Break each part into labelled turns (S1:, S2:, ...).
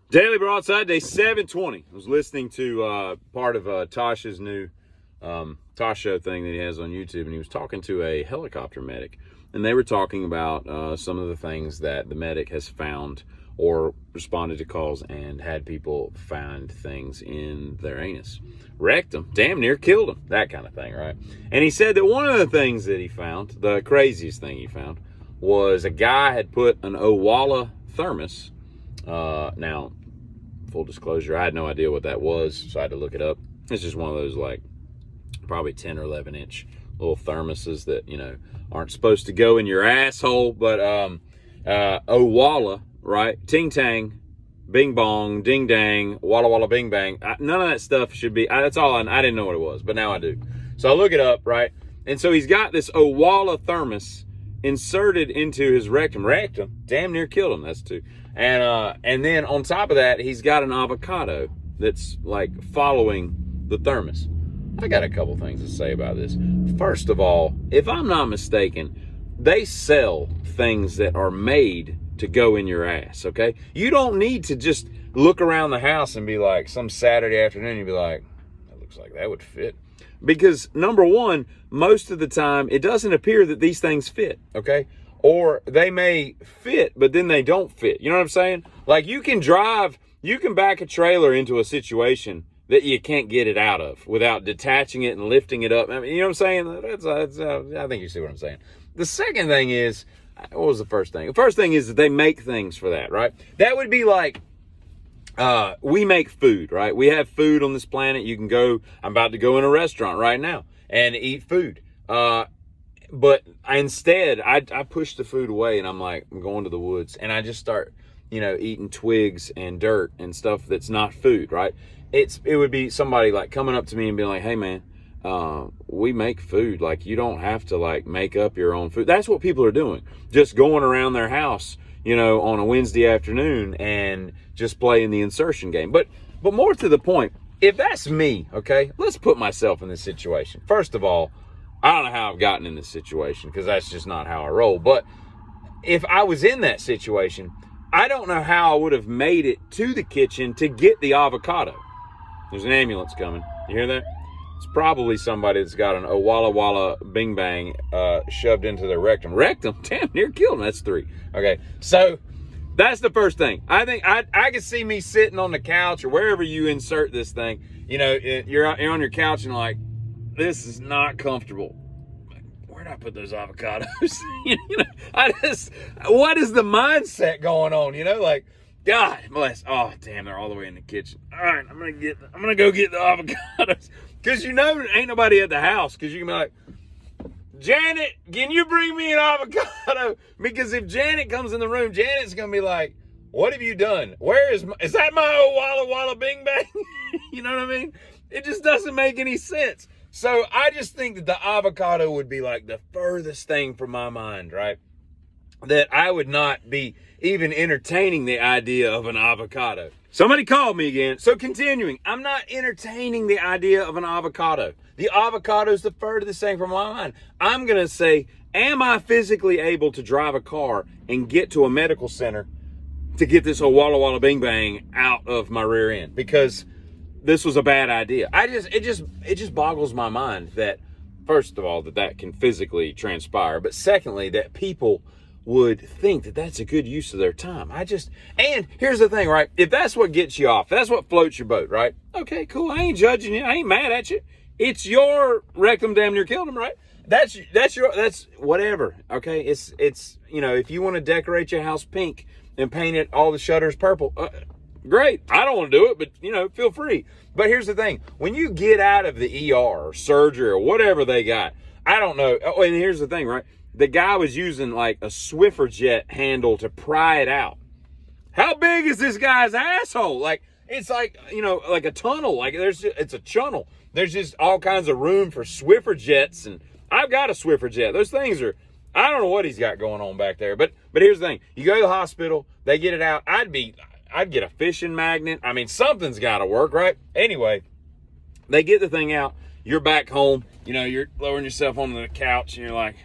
S1: Daily Broadside, day 720. I was listening to part of Tasha's new Tosh Show thing that he has on YouTube, and he was talking to a helicopter medic. And they were talking about some of the things that the medic has found or responded to calls and had people find things in their anus. Wrecked them, damn near killed them, that kind of thing, right? And he said that one of the things that he found, the craziest thing he found, was a guy had put an Owala thermos. Now, full disclosure, I had no idea what that was, so I had to look it up. It's just one of those, like, probably 10 or 11 inch little thermoses that, you know, aren't supposed to go in your asshole. But Owala, right? Ting tang, bing bong, ding dang, walla walla bing bang. None of that stuff should be, that's all I didn't know what it was, but now I do. So I look it up, right? And so he's got this Owala thermos inserted into his rectum. Rectum, damn near killed him, that's two. And then on top of that, he's got an avocado that's like following the thermos. I got a couple things to say about this. First of all, if I'm not mistaken, they sell things that are made to go in your ass, okay? You don't need to just look around the house and be like, some Saturday afternoon, you'd be like, that looks like that would fit. Because number one, most of the time, it doesn't appear that these things fit, okay? Or they may fit, but then they don't fit. You know what I'm saying? Like you can back a trailer into a situation that you can't get it out of without detaching it and lifting it up. I mean, you know what I'm saying? I think you see what I'm saying. The second thing is, what was the first thing? The first thing is that they make things for that, right? That would be like, we make food, right? We have food on this planet. You can go, I'm about to go in a restaurant right now and eat food. But instead, I push the food away and I'm like, I'm going to the woods and I just start, you know, eating twigs and dirt and stuff that's not food, right? It would be somebody like coming up to me and being like, hey man, we make food. Like you don't have to like make up your own food. That's what people are doing. Just going around their house, you know, on a Wednesday afternoon and just playing the insertion game. But more to the point, if that's me, okay, let's put myself in this situation. First of all, I don't know how I've gotten in this situation because that's just not how I roll. But if I was in that situation, I don't know how I would have made it to the kitchen to get the avocado. There's an ambulance coming. You hear that? It's probably somebody that's got an Owala Walla Bing Bang shoved into their rectum. Rectum? Damn, near killed him. That's three. Okay, so that's the first thing. I think I can see me sitting on the couch or wherever you insert this thing. You know, you're on your couch and like, this is not comfortable. Where'd I put those avocados? You know, what is the mindset going on? You know, like, God bless. Oh, damn, they're all the way in the kitchen. All right, I'm gonna go get the avocados. Cause you know ain't nobody at the house. Cause you can be like, Janet, can you bring me an avocado? Because if Janet comes in the room, Janet's gonna be like, what have you done? Where is that my old Walla Walla Bing Bang? You know what I mean? It just doesn't make any sense. So I just think that the avocado would be like the furthest thing from my mind, right? That I would not be even entertaining the idea of an avocado. Somebody called me again. So continuing, I'm not entertaining the idea of an avocado. The avocado is the furthest thing from my mind. I'm going to say, am I physically able to drive a car and get to a medical center to get this whole Walla Walla Bing Bang out of my rear end? Because this was a bad idea. It just boggles my mind that, first of all, that can physically transpire, but secondly, that people would think that that's a good use of their time. And here's the thing, right? If that's what gets you off, that's what floats your boat, right? Okay, cool. I ain't judging you. I ain't mad at you. It's your rectum damn near killed him, right? That's whatever. Okay. It's, you know, if you want to decorate your house pink and paint it, all the shutters purple, great. I don't want to do it, but you know, feel free. But here's the thing. When you get out of the ER or surgery or whatever they got, I don't know. Oh, and here's the thing, right? The guy was using like a Swiffer jet handle to pry it out. How big is this guy's asshole? Like, it's like, you know, like a tunnel. Like it's a channel. There's just all kinds of room for Swiffer jets. And I've got a Swiffer jet. Those things are, I don't know what he's got going on back there. But here's the thing. You go to the hospital, they get it out. I'd get a fishing magnet. I mean, something's got to work, right? Anyway, they get the thing out. You're back home. You know, you're lowering yourself onto the couch and you're like,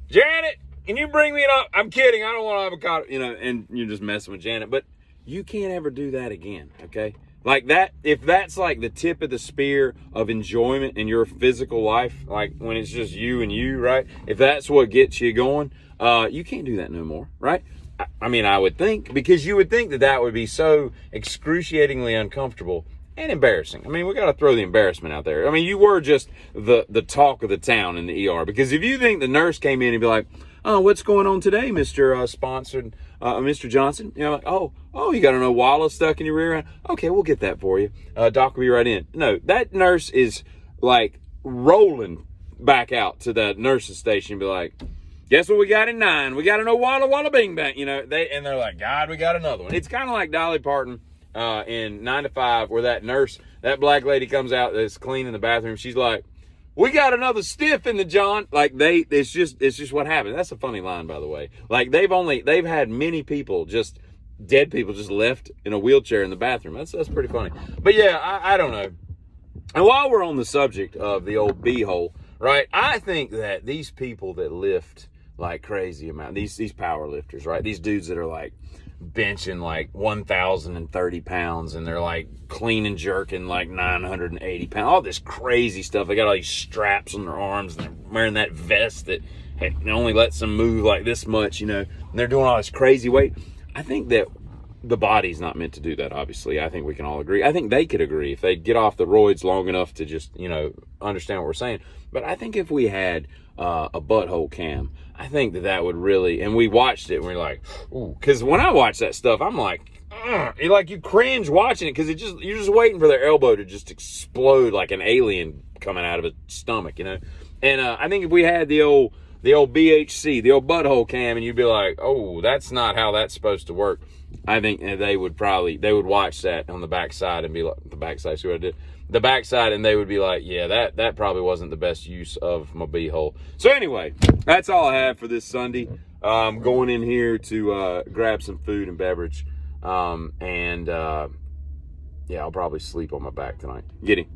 S1: Janet, can you bring me I'm kidding. I don't want avocado, you know, and you're just messing with Janet. But you can't ever do that again, okay? Like that, if that's like the tip of the spear of enjoyment in your physical life, like when it's just you and you, right? If that's what gets you going, you can't do that no more, right? I mean, I would think, because you would think that that would be so excruciatingly uncomfortable and embarrassing. I mean, we got to throw the embarrassment out there. I mean, you were just the talk of the town in the ER, because if you think the nurse came in and be like, oh, what's going on today, Mr. Sponsored, Mr. Johnson? You know, like, oh, you got an Owala stuck in your rear end? Okay, we'll get that for you. Doc will be right in. No, that nurse is like rolling back out to the nurse's station and be like, guess what we got in 9? We got an Owala Walla Bing Bang. You know, they're like, God, we got another one. It's kind of like Dolly Parton in 9 to 5, where that nurse, that black lady comes out that's cleaning the bathroom. She's like, we got another stiff in the John. Like it's just what happened. That's a funny line, by the way. Like they've had many people, just dead people, just left in a wheelchair in the bathroom. That's pretty funny. But yeah, I don't know. And while we're on the subject of the old beehole, right? I think that these people that lift like crazy amount, these power lifters, right? These dudes that are like benching like 1,030 pounds, and they're like clean and jerking like 980 pounds, all this crazy stuff. They got all these straps on their arms, and they're wearing that vest that only lets them move like this much, you know, and they're doing all this crazy weight. I think that the body's not meant to do that, obviously. I think we can all agree. I think they could agree if they get off the roids long enough to just, you know, understand what we're saying. But I think if we had a butthole cam, I think that would really, and we watched it and we're like, ooh, because when I watch that stuff, I'm like, you cringe watching it, because you're just waiting for their elbow to just explode like an alien coming out of its stomach, you know. And I think if we had the old BHC, the old butthole cam, and you'd be like, oh, that's not how that's supposed to work, I think they would watch that on the backside and be like, the backside, and they would be like, yeah, that probably wasn't the best use of my beehole. So anyway, that's all I have for this Sunday. I'm going in here to grab some food and beverage, and yeah, I'll probably sleep on my back tonight. Get him.